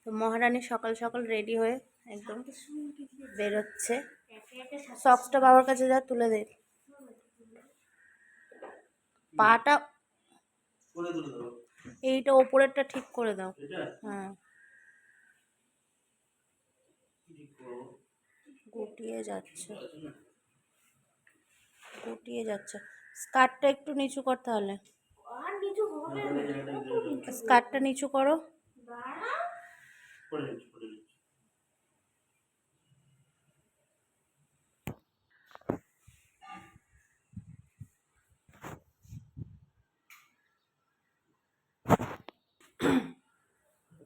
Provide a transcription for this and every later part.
তো মহারানী সকাল সকাল রেডি হয়ে একদম বেরোচ্ছে। সক্সটা বাবার কাছে যা তুলে দে, পাটা এইটা ওপরেরটা ঠিক করে দাও। হ্যাঁ, গুটিয়ে যাচ্ছে। স্কার্টটা একটু নিচু কর, তাহলে স্কার্টটা নিচু করো।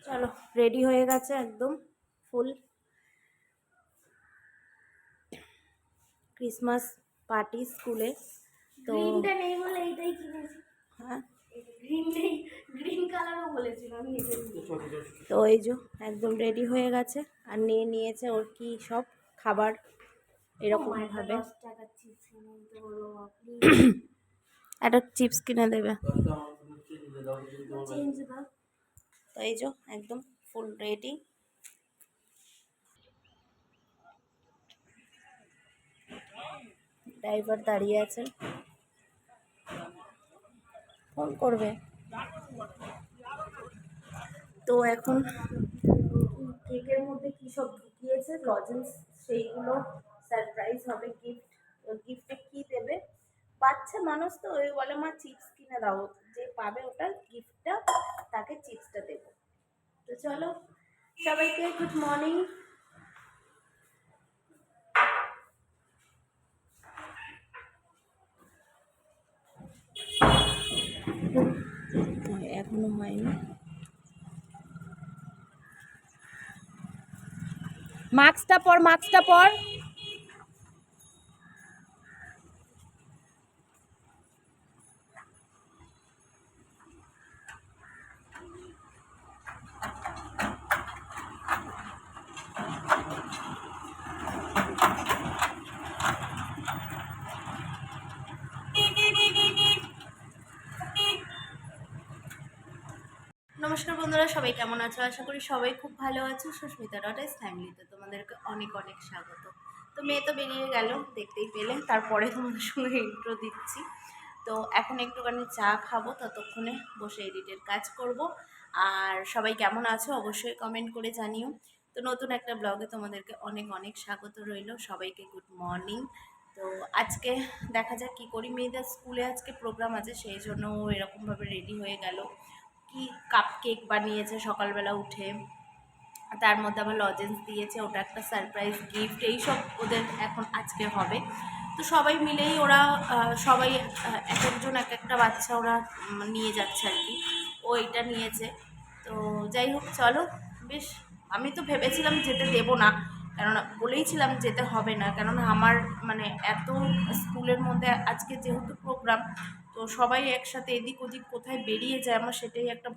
চলো, রেডি হয়ে গেছে একদম ফুল ক্রিসমাস পার্টি স্কুলে। তো গ্রিনটা নেই বলে এইটাই কিনেছি। হ্যাঁ, গ্রিন কালারও বলেছিল আমি। তো এই যে একদম রেডি হয়ে গেছে আর নিয়েছে ওর কি সব খাবার এরকম ভাবে। একটা চিপস কিনে দেবে। তো এই যে একদম ফুল রেডি। ড্রাইভার দাঁড়িয়ে আছে, ফোন করবে। তো এখন কেকের মধ্যে কি সব ঢুকিয়েছে লজেন্স, সেইগুলো সারপ্রাইজ হবে। গিফটে কি দেবে, বাচ্চা মানুষ তো ওই বলে মা চিপস কিনে দাও, যে পাবে ওটা গিফটটা তাকে চিপসটা দেবো। তো চলো সবাইকে গুড মর্নিং। এখনো হয়নি, মাস্কটা পর। নমস্কার বন্ধুরা, সবাই কেমন আছো? আশা করি সবাই খুব ভালো আছো। সুস্মিতা ডটাইস ফ্যামিলিতে তোমাদেরকে অনেক অনেক স্বাগত। তো মেয়ে তো বেরিয়ে গেল, দেখতেই পেলে, তারপরে তোমাদের সঙ্গে ইন্ট্রো দিচ্ছি। তো এখন একটুখানি চা খাবো, ততক্ষণে বসে এডিটের কাজ করব। আর সবাই কেমন আছো অবশ্যই কমেন্ট করে জানিও। তো নতুন একটা ব্লগে তোমাদেরকে অনেক অনেক স্বাগত রইল। সবাইকে গুড মর্নিং। তো আজকে দেখা যাক কী করি। মেয়েদের স্কুলে আজকে প্রোগ্রাম আছে, সেই জন্য ও এরকমভাবে রেডি হয়ে গেল। কি কাপ কেক বানিয়েছে সকালবেলা উঠে, তার মধ্যে আবার লজেন্স দিয়েছে, ওটা একটা সারপ্রাইজ গিফট। এইসব ওদের এখন আজকে হবে। তো সবাই মিলেই ওরা সবাই এক একজন এক একটা বাচ্চা ওরা নিয়ে যাচ্ছে আর কি। ও এটা নিয়েছে। তো যাই হোক, চলো বেশ। আমি তো ভেবেছিলাম যেতে দেবো না, কেননা বলেইছিলাম যেতে হবে না, কেননা আমার মানে এত স্কুলের মধ্যে আজকে যেহেতু প্রোগ্রাম, তো সবাই একসাথে এদিক ওদিক কোথায় বেরিয়ে যায়, আমার সেটাই একটা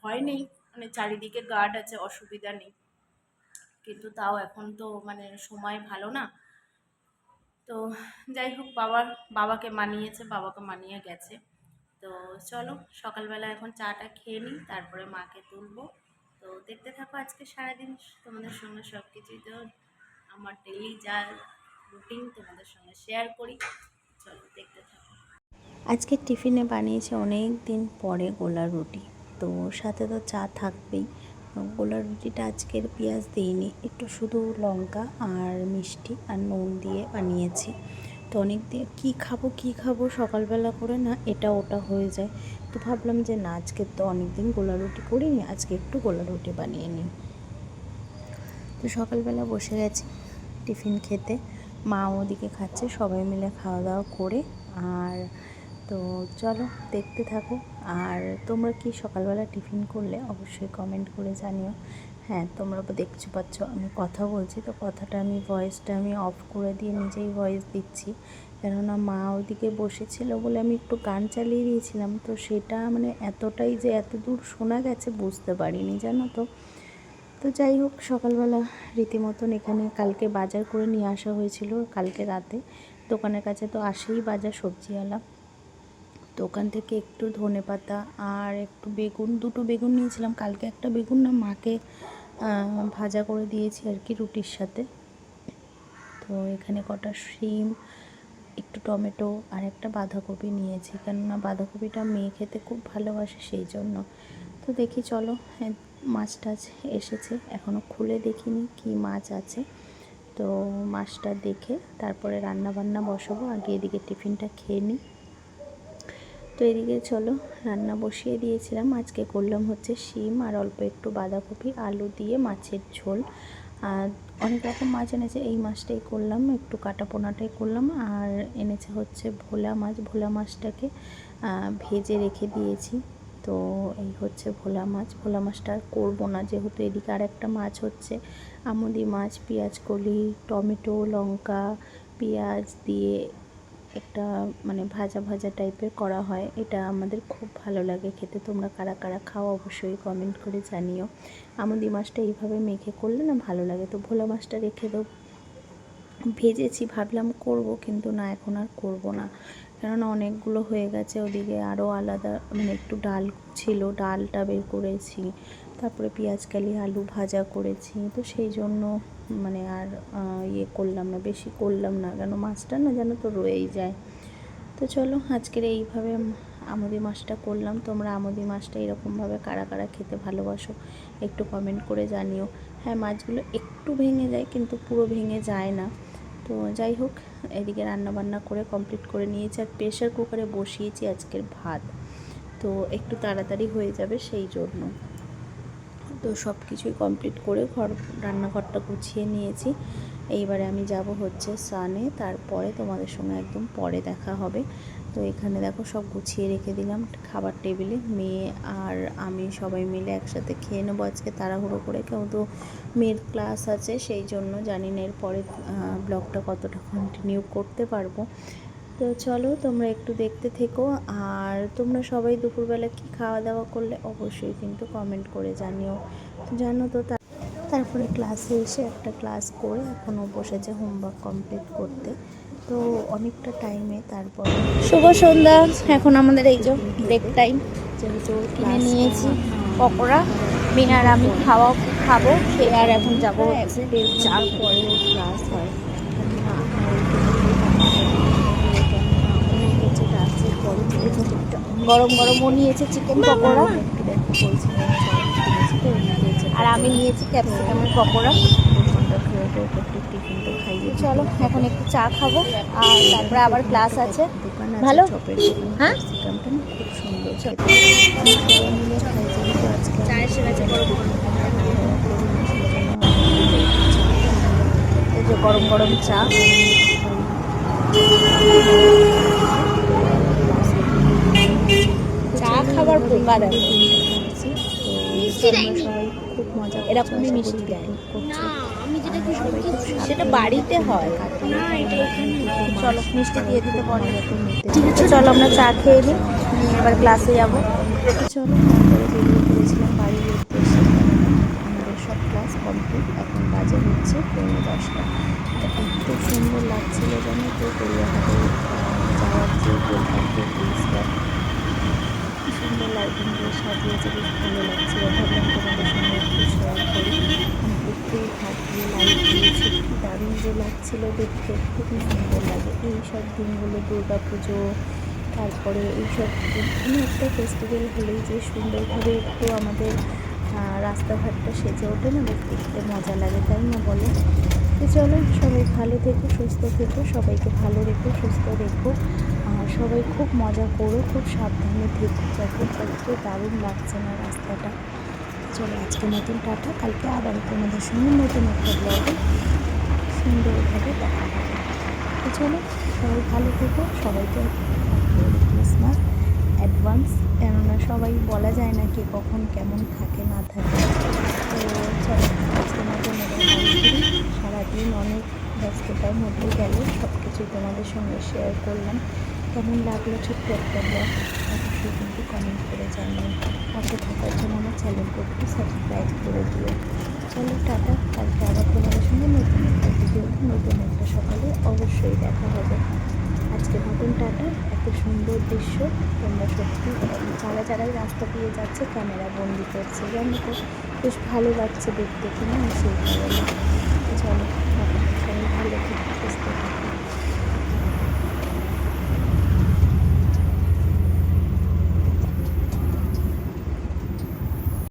ভয় নেই, মানে চারিদিকে গার্ড আছে, অসুবিধা নেই। কিন্তু তাও এখন তো মানে সময় ভালো না। তো যাই হোক, বাবাকে মানিয়ে গেছে। তো চলো সকালবেলা এখন চাটা খেয়ে নিই, তারপরে মাকে তুলবো। তো দেখতে থাকো আজকে সারাদিন তোমাদের সঙ্গে সব কিছুই তো আমার ডেইলি যা রুটিন তোমাদের সঙ্গে শেয়ার করি। চলো দেখতে থাকো। আজকে টিফিনে বানিয়েছে অনেক দিন পরে গোলা রুটি। তো সাথে তো চা থাকবেই। গোলা রুটিটা আজকের পেঁয়াজ দিইনি, একটু শুধু লঙ্কা আর মিষ্টি আর নুন দিয়ে বানিয়েছি। তো অনেক দিন কী খাবো সকালবেলা করে না এটা ওটা হয়ে যায়। তো ভাবলাম যে না, আজকে তো অনেক দিন গোলা রুটি করিনি, আজকে একটু গোলা রুটি বানিয়ে নিই। তো সকালবেলা বসে গেছি টিফিন খেতে, মা ওদিকে খাচ্ছে, সবাই মিলে খাওয়া দাওয়া করে। আর তো চলো দেখতে থাকো। আর তোমরা কি সকালবেলা টিফিন করলে অবশ্যই কমেন্ট করে জানিও। হ্যাঁ, তোমরা দেখতে পাচ্ছ আমি কথা বলছি, তো কথাটা ভয়েসটা আমি অফ করে দিয়ে নিজেই ভয়েস দিচ্ছি, কেননা মা ওইদিকে বসেছিল বলে আমি একটু গান চালিয়ে দিয়েছিলাম। তো সেটা মানে এতটাই যে এত দূর শোনা গেছে বুঝতে পারিনি, জানো তো। তো যাই হোক, সকালবেলা রীতিমতন এখানে কালকে বাজার করে নিয়ে আসা হয়েছিল কালকে রাতে। দোকানের কাছে তো আসেই বাজার, সবজিওয়ালা। তো ওখান থেকে একটু ধনেপাতা আর একটু বেগুন, দুটো বেগুন নিয়েছিলাম। কালকে একটা বেগুন না মাকে ভাজা করে দিয়েছি আর কি রুটির সাথে। তো এখানে কটা শিম, একটু টমেটো আর একটা বাঁধাকপি নিয়েছি, কেননা বাঁধাকপিটা মেয়ে খেতে খুব ভালোবাসে সেই জন্য। তো দেখি চলো, মাছ টাছ এসেছে, এখনও খুলে দেখিনি কি মাছ আছে। তো মাছটা দেখে তারপরে রান্না বান্না বসাবো, আগে এদিকে টিফিনটা খেয়ে নিই। তো এদিকে চলো রান্না বসিয়ে দিয়েছিলাম। আজকে করলাম হচ্ছে শিম আর অল্প একটু বাঁধাকপি আলু দিয়ে মাছের ঝোল। আর অনেক রকম মাছ এনেছে, এই মাছটাই করলাম, একটু কাটা পোনাটাই করলাম। আর এনেছে হচ্ছে ভোলা মাছ, ভোলা মাছটাকে ভেজে রেখে দিয়েছি। তো এই হচ্ছে ভোলা মাছ। ভোলা মাছটা আর করবো না, যেহেতু এদিকে আর একটা মাছ হচ্ছে আমুদি মাছ, পেঁয়াজ কলি, টমেটো, লঙ্কা, পেঁয়াজ দিয়ে একটা মানে ভাজা ভাজা টাইপের করা হয়। এটা আমাদের খুব ভালো লাগে খেতে। তোমরা কারা কারা খাও অবশ্যই কমেন্ট করে জানিও। আমুদি মাছটা এইভাবে মেখে করলে না ভালো লাগে। তো ভোলা মাছটা রেখে দেবো, ভেজেছি, ভাবলাম করব, কিন্তু না, এখন আর করব না, কেননা অনেকগুলো হয়ে গেছে। ওদিকে আরও আলাদা মানে একটু ডাল ছিল, ডালটা বের করেছি, তারপরে পেঁয়াজকালি আলু ভাজা করেছি। তো সেই জন্য মানে আর করলাম না, বেশি করলাম না, কেন মাছটা না যেন তো রয়েই যায়। তো চলো আজকের এইভাবে আমুদি মাছটা করলাম। তোমরা আমুদি মাছটা এরকমভাবে কারা কারা খেতে ভালোবাসো একটু কমেন্ট করে জানিও। হ্যাঁ, মাছগুলো একটু ভেঙে যায়, কিন্তু পুরো ভেঙে যায় না। তো যাই হোক, এদিকে রান্নাবান্না করে কমপ্লিট করে নিয়েছি। আর প্রেশার কুকারে বসিয়েছি আজকের ভাত, তো একটু তাড়াতাড়ি হয়ে যাবে সেই জন্য। তো সব কিছুই কমপ্লিট করে রান্নাঘরটা গুছিয়ে নিয়েছি। এইবারে আমি যাব হচ্ছে স্নানে, তারপরে তোমাদের সঙ্গে একদম পরে দেখা হবে। তো এখানে দেখো সব গুছিয়ে রেখে দিলাম খাবার টেবিলে। মেয়ে আর আমি সবাই মিলে একসাথে খেয়ে নেবো আজকে তাড়াহুড়ো করে, কিন্তু মেয়ের ক্লাস আছে সেই জন্য জানি না এরপরে ব্লগটা কতটা কন্টিনিউ করতে পারবো। তো চলো তোমরা একটু দেখতে থেকো। আর তোমরা সবাই দুপুরবেলা কি খাওয়া দাওয়া করলে অবশ্যই কিন্তু কমেন্ট করে জানিও। জানো তো, তারপরে ক্লাসে এসে একটা ক্লাস করে এখনও বসেছে হোমওয়ার্ক কমপ্লিট করতে। তো অনেকটা টাইমে তারপরে শুভ সন্ধ্যা। এখন আমাদের এই যে ব্রেক টাইম, যেহেতু কিনে নিয়েছি পকোড়া, মেয়ে আর আমি খাবো, খেয়ে আর এখন যাবো চা পরে ক্লাস হয়। গরম গরম ও নিয়েছে চিকেন পকোড়া, আর আমি নিয়েছি ক্যাপসিকামের পকোড়া। চলো এখন একটু চা খাবো, আর তারপরে আবার ক্লাস আছে। ভালো, হ্যাঁ, খুব সুন্দর চা এসে গেছে গরম গরম, এই যে গরম গরম চা। চা খাবার পোকা দেখো, সবাই খুব মজা এরকমই মিষ্টি দেয়। সেটা বাড়িতে হয় না, এটা এখানে। চলো মিষ্টি দিয়ে দিতে পারি। ঠিক আছে, চলো আমরা চা খেয়ে নিই, এবার ক্লাসে যাবো। চলো তারপরে বেরিয়ে পড়েছিলাম বাড়ির উদ্দেশ্যে। আমাদের সব ক্লাস কমপ্লিট, এখন বাজে হচ্ছে 10:30। তো এত সুন্দর লাগছিল যেন, তো গড়িয়াহাটে যাওয়ার যে গেটটাকে ব্রিজটা সুন্দর লাইটিং দিয়ে সাজিয়েছে, বেশ ভালো লাগছিল। ভাবলাম তোমাদের সঙ্গে একটু শেয়ার করি। দেখতেই থাকি লাইট দিয়েছে, কি দারুণ যে লাগছিল দেখতে, খুবই সুন্দর লাগে এইসব দিনগুলো। দুর্গা পুজো, তারপরে এইসব কোনো একটা ফেস্টিভ্যাল হলেই যে সুন্দরভাবে একটু আমাদের রাস্তাঘাটটা সেজে ওঠে না, বেশ দেখতে মজা লাগে, তাই না বলো? তো চলো সবাই ভালো থেকো, সুস্থ থেকো, সবাইকে ভালো রেখো, সুস্থ রেখো, আর সবাই খুব মজা করো, খুব সাবধানে থেকো। যখন কত দারুণ লাগছে না রাস্তাটা। চলো আজকে নতুন টাটা, কালকে আবার তোমাদের সঙ্গে নতুন একটা ব্লগে সুন্দরভাবে দেখা হবে। তো চলো সবাই ভালো থেকো, সবাইকে মেরি ক্রিসমাস অ্যাডভান্স, কেননা সবাই বলা যায় না কে কখন কেমন থাকে না থাকে। তো চলো আজকে মতো এবার বাড়ি ফিরি। সারাদিন অনেক ব্যস্ততার মধ্যে গেল, সব কিছুই তোমাদের সঙ্গে শেয়ার করলাম। কেমন লাগলো ছোট্ট একটা ব্লগ অবশ্যই কিন্তু কমেন্ট করে জানিও। পাশে থাকার জন্য আমার চ্যানেলকে একটু সাবস্ক্রাইব করে দিও। চলো টাটা, কালকে আবার তোমাদের সঙ্গে নতুন একটা ভিডিও, নতুন একটা সকালে অবশ্যই দেখা হবে। আজকে আজকের মতন টাটা। এত সুন্দর দৃশ্য তোমরা সত্যি যারা যারাই রাস্তা দিয়ে যাচ্ছে ক্যামেরা বন্দি করছে, জানো তো বেশ ভালো লাগছে দেখতে কিনা, সেই কারণে। চলো টাটা, সবাই ভালো থেকো।